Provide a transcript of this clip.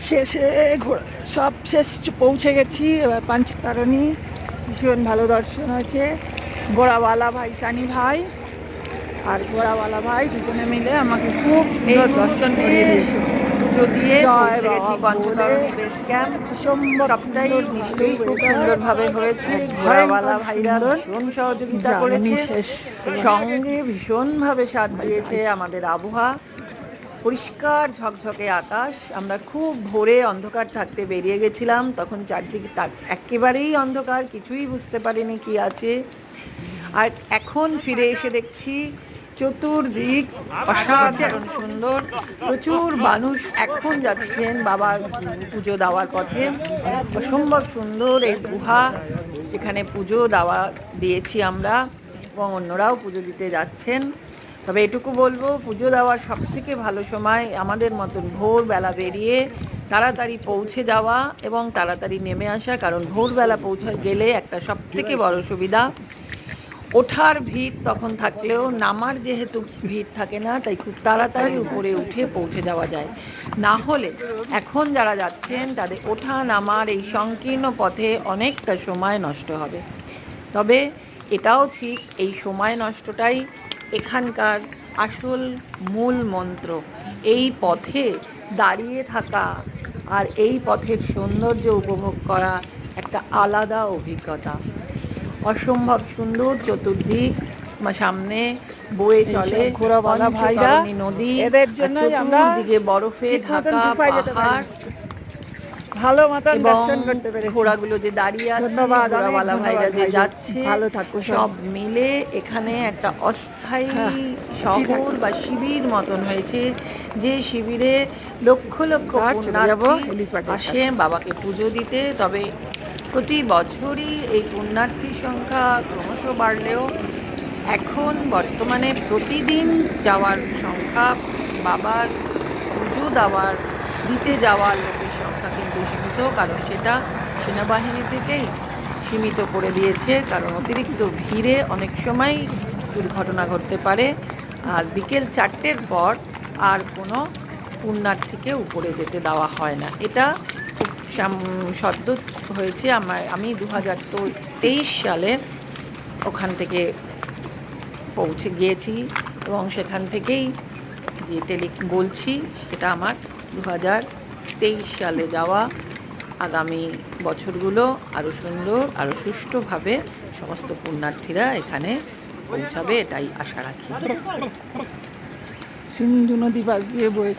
শেষে সব শেষ পৌঁছে গেছি। এবার পাঞ্চতারণী ভীষণ ভালো দর্শন হয়েছে। গোড়াওয়ালা ভাই, সানি ভাই আর গোড়াওয়ালা ভাই দুজনে মিলে আমাকে খুব এই সুন্দর দর্শন মুহূর্তে করিয়ে দিয়েছে। পুজো দিয়ে জয় পৌঁছে গেছি বাবা বলে পঞ্চতরণী বেস ক্যাম্প। অসম্ভব সবটাই সুন্দর ভালো নিশ্চয়ই খুব ওয়েদার, সুন্দরভাবে হয়েছে। এক ঘোড়াওয়ালা ভয়ঙ্কর ভাইরা সুন্দর ভীষণ সহযোগিতা জার্নি করেছে, শেষ। সঙ্গে ভীষণভাবে সাথ বাই দিয়েছে বাই। আমাদের আবহাওয়া। পরিষ্কার ঝকঝকে আকাশ। আমরা খুব ভোরে অন্ধকার থাকতে বেরিয়ে গেছিলাম, তখন চারদিকে একেবারেই অন্ধকার, কিছুই বুঝতে পারিনি কি আছে। আর এখন ফিরে এসে দেখছি চতুর্দিক অসাধারণ সুন্দর। প্রচুর মানুষ এখন যাচ্ছেন বাবার পুজো দেওয়ার পথে। অসম্ভব সুন্দর এই গুহা, যেখানে পুজো দেওয়া দিয়েছি আমরা এবং অন্যরাও পুজো দিতে যাচ্ছেন। তবে এটুকু বলবো, পুজো দেওয়ার সবথেকে ভালো সময় আমাদের মতন ভোরবেলা বেরিয়ে তাড়াতাড়ি পৌঁছে যাওয়া এবং তাড়াতাড়ি নেমে আসা। কারণ ভোরবেলা পৌঁছে গেলে একটা সবথেকে বড় সুবিধা, ওঠার ভিড় তখন থাকলেও নামার যেহেতু ভিড় থাকে না, তাই খুব তাড়াতাড়ি উপরে উঠে পৌঁছে যাওয়া যায়। না হলে এখন যারা যাচ্ছেন তাদের ওঠা নামার এই সংকীর্ণ পথে অনেকটা সময় নষ্ট হবে। তবে এটাও ঠিক, এই সময় নষ্টটাই এখানকার আসল মূল মন্ত্র। এই পথে দাঁড়িয়ে থাকা আর এই পথের সৌন্দর্য উপভোগ করা একটা আলাদা অভিজ্ঞতা। অসম্ভব সুন্দর চতুর্দিক, সামনে বয়ে চলে ঘোড়াওয়ালা ভাইরা, পঞ্চতরণী নদী, এদের আর জন্যই আমরা চতুর্দিকে বরফে ঠিক মতন ঢাকা গুফায় যেতে পারি, পাহাড় ভালো মতন এবং দর্শন করতে পেরেছি। ঘোড়াগুলো যে দাঁড়িয়ে আছে, ধন্যবাদ, অনেক ঘোড়াওয়ালা ভাইরা ধন্যবাদ যে ভাইদের। যাচ্ছে, ভালো থাকো সব মিলে এখানে একটা অস্থায়ী হ্যাঁ, শহর বা শিবির মতন হয়েছে। যে শিবিরে লক্ষ লক্ষ চলে যাবো পুণ্যার্থী হেলিপ্যাডের আসে কাছে। বাবাকে পুজো দিতে। তবে প্রতি বছরই এই পুণ্যার্থীর সংখ্যা ক্রমশ বাড়লেও এখন বর্তমানে প্রতিদিন যাওয়ার সংখ্যা, বাবার পুজো দিতে যাওয়ার লোকের সংখ্যা কিন্তু সীমিত। কারণ সেটা সেনাবাহিনী থেকেই সীমিত করে দিয়েছে, কারণ অতিরিক্ত ভিড়ে অনেক সময় দুর্ঘটনা ঘটতে পারে। আর বিকেল 4টের পর আর কোনো পুণ্যার্থীকে উপরে যেতে দেওয়া হয় না। এটা খুব সদ্য হয়েছে। আমি 2023 সালে ওখান থেকে পৌঁছে গিয়েছি এবং সেখান থেকেই যে বলছি, সেটা আমার 2023 সালে যাওয়া। আগামী বছরগুলো আরও সুন্দর, আরও সুষ্ঠুভাবে সমস্ত পুণ্যার্থীরা এখানে পৌঁছাবে, এটাই আশা রাখি। সিন্ধু নদী পাশ দিয়ে বয়ে